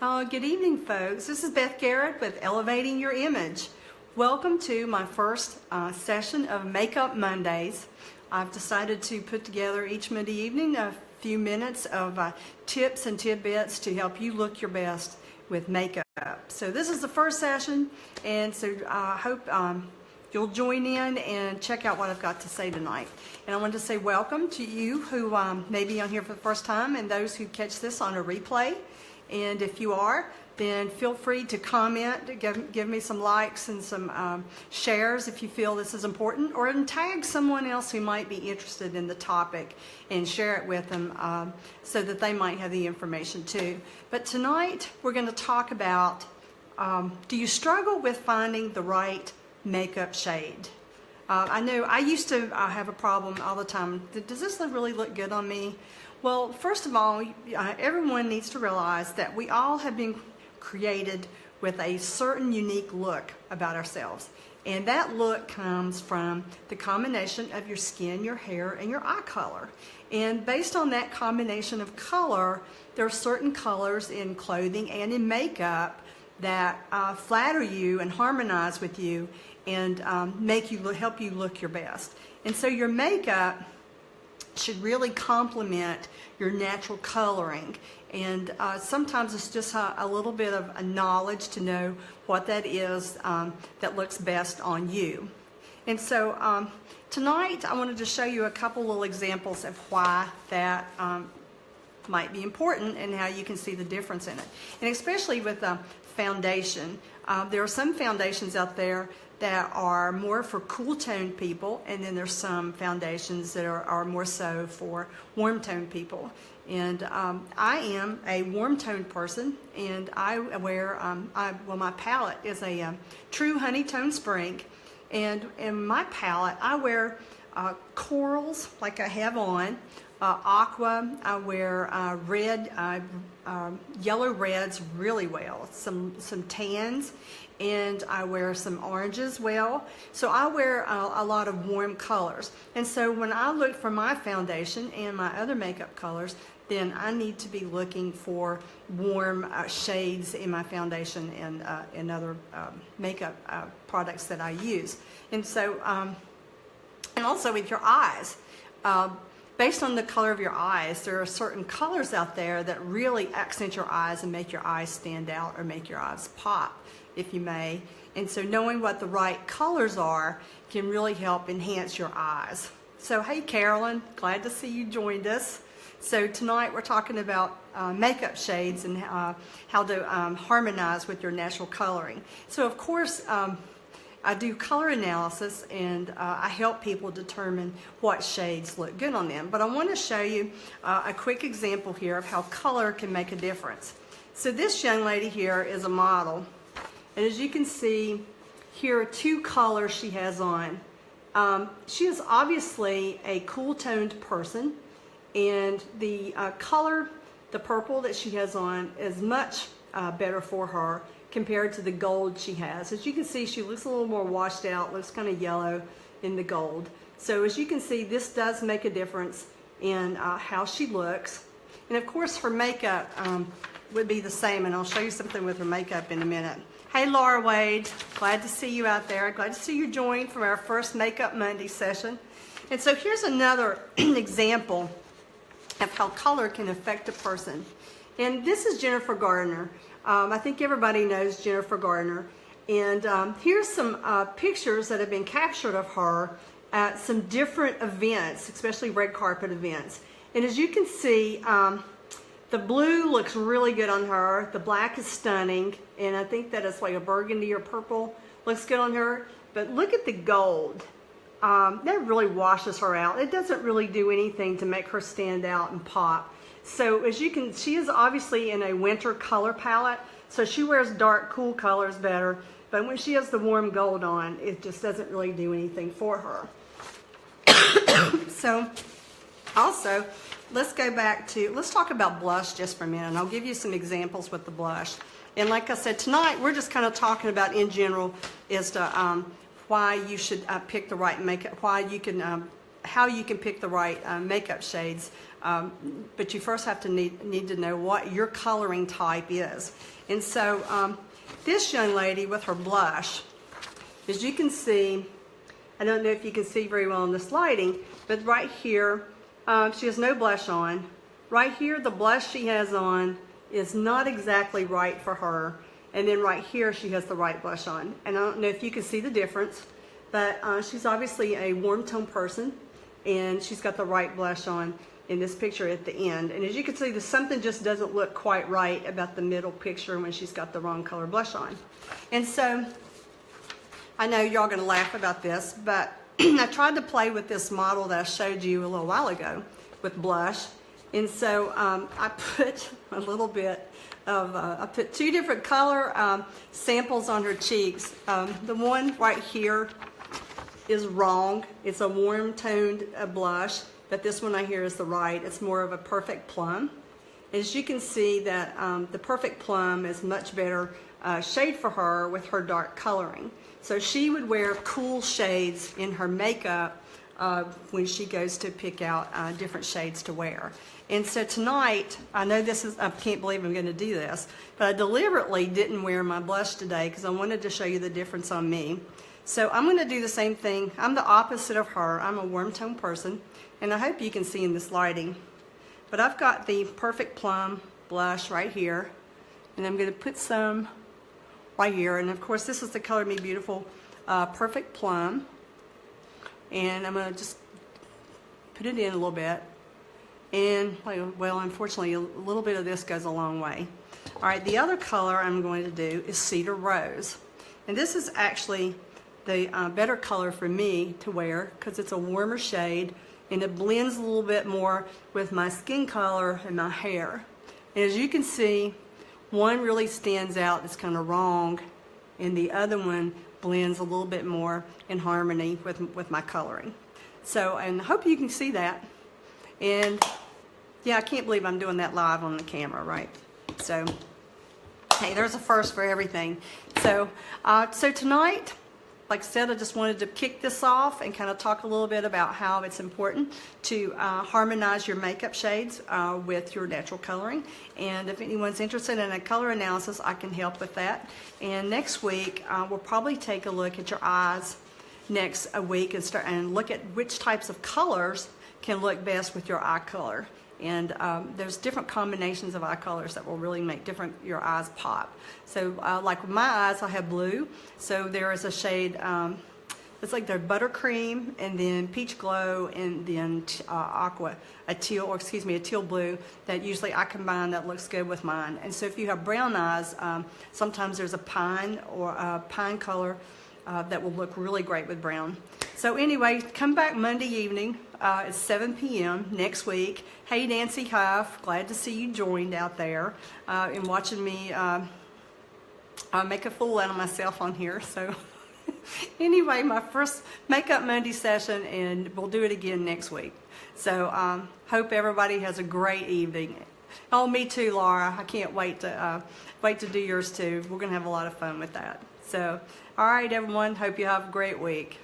Good evening, folks. This is Beth Garrett with Elevating Your Image. Welcome to my first session of Makeup Mondays. I've decided to put together each Monday evening a few minutes of tips and tidbits to help you look your best with makeup. So this is the first session, and so I hope you'll join in and check out what I've got to say tonight. And I want to say welcome to you who may be on here for the first time and those who catch this on a replay. And if you are, then feel free to comment, give me some likes and some shares if you feel this is important, or tag someone else who might be interested in the topic and share it with them so that they might have the information too. But tonight we're going to talk about, do you struggle with finding the right makeup shade? I know I used to have a problem all the time. Does this really look good on me? Well, first of all, everyone needs to realize that we all have been created with a certain unique look about ourselves. And that look comes from the combination of your skin, your hair, and your eye color. And based on that combination of color, there are certain colors in clothing and in makeup that flatter you and harmonize with you and help you look your best. And so your makeup should really complement your natural coloring, and sometimes it's just a little bit of a knowledge to know what that is that looks best on you. And so tonight I wanted to show you a couple little examples of why that might be important and how you can see the difference in it. And especially with foundation, there are some foundations out there that are more for cool toned people, and then there's some foundations that are more so for warm toned people. And I am a warm toned person, and I wear, my palette is a true honey tone spring, and in my palette I wear corals like I have on, aqua, I wear red, yellow reds really well, some tans, and I wear some oranges well. So I wear a lot of warm colors. And so when I look for my foundation and my other makeup colors, then I need to be looking for warm shades in my foundation and other makeup products that I use. And so, and also with your eyes. Based on the color of your eyes, there are certain colors out there that really accent your eyes and make your eyes stand out or make your eyes pop, if you may. And so knowing what the right colors are can really help enhance your eyes. So hey Carolyn, glad to see you joined us. So tonight we're talking about makeup shades and how to harmonize with your natural coloring. So of course, I do color analysis, and I help people determine what shades look good on them. But I want to show you a quick example here of how color can make a difference. So this young lady here is a model, and as you can see, here are two colors she has on. She is obviously a cool toned person, and the color, the purple that she has on, is much better for her compared to the gold she has. As you can see, she looks a little more washed out, looks kind of yellow in the gold. So as you can see, this does make a difference in how she looks. And of course, her makeup would be the same, and I'll show you something with her makeup in a minute. Hey Laura Wade, glad to see you out there. Glad to see you joined from our first Makeup Monday session. And so here's another example of how color can affect a person. And this is Jennifer Garner. I think everybody knows Jennifer Garner. And here's some pictures that have been captured of her at some different events, especially red carpet events. And as you can see, the blue looks really good on her. The black is stunning. And I think that it's like a burgundy or purple. Looks good on her. But look at the gold. That really washes her out. It doesn't really do anything to make her stand out and pop. So as you can, she is obviously in a winter color palette, so she wears dark, cool colors better. But when she has the warm gold on, it just doesn't really do anything for her. So also, let's talk about blush just for a minute. And I'll give you some examples with the blush. And like I said, tonight we're just kind of talking about in general as to why you should pick the right makeup, why you can how you can pick the right makeup shades, but you first have to need to know what your coloring type is. And so this young lady with her blush, as you can see, I don't know if you can see very well in this lighting, but right here she has no blush on. Right here the blush she has on is not exactly right for her, and then right here she has the right blush on. And I don't know if you can see the difference, but she's obviously a warm tone person, and she's got the right blush on in this picture at the end. And as you can see, something just doesn't look quite right about the middle picture when she's got the wrong color blush on. And so I know y'all gonna laugh about this, but I tried to play with this model that I showed you a little while ago with blush. And so I put a little bit of, I put 2 different color samples on her cheeks. The one right here is wrong. It's a warm toned blush, but this one right here is the right. It's more of a perfect plum. As you can see that the perfect plum is much better shade for her with her dark coloring. So she would wear cool shades in her makeup when she goes to pick out different shades to wear. And so tonight, I know this is, I can't believe I'm going to do this, but I deliberately didn't wear my blush today because I wanted to show you the difference on me. So I'm going to do the same thing. I'm the opposite of her. I'm a warm tone person, and I hope you can see in this lighting. But I've got the perfect plum blush right here, and I'm going to put some right here. And of course, this is the Color Me Beautiful Perfect Plum. And I'm going to just put it in a little bit. And, well, unfortunately, a little bit of this goes a long way. All right, the other color I'm going to do is Cedar Rose. And this is actually the better color for me to wear because it's a warmer shade and it blends a little bit more with my skin color and my hair. And as you can see, one really stands out that's kind of wrong, and the other one blends a little bit more in harmony with my coloring. So, and I hope you can see that. And yeah, I can't believe I'm doing that live on the camera, right? So, hey, there's a first for everything. So, so tonight, like I said, I just wanted to kick this off and kind of talk a little bit about how it's important to harmonize your makeup shades with your natural coloring. And if anyone's interested in a color analysis, I can help with that. And next week, we'll probably take a look at your eyes next week and look at which types of colors can look best with your eye color. And there's different combinations of eye colors that will really make your eyes pop. So like with my eyes, I have blue. So there is a shade, it's like they're buttercream and then peach glow and then a teal blue that usually I combine that looks good with mine. And so if you have brown eyes, sometimes there's a pine or a pine color that will look really great with brown. So anyway, come back Monday evening at 7 p.m. next week. Hey, Nancy Huff, glad to see you joined out there and watching me make a fool out of myself on here. So anyway, my first Makeup Monday session, and we'll do it again next week. So hope everybody has a great evening. Oh, me too, Laura. I can't wait to do yours too. We're going to have a lot of fun with that. So, all right, everyone. Hope you have a great week.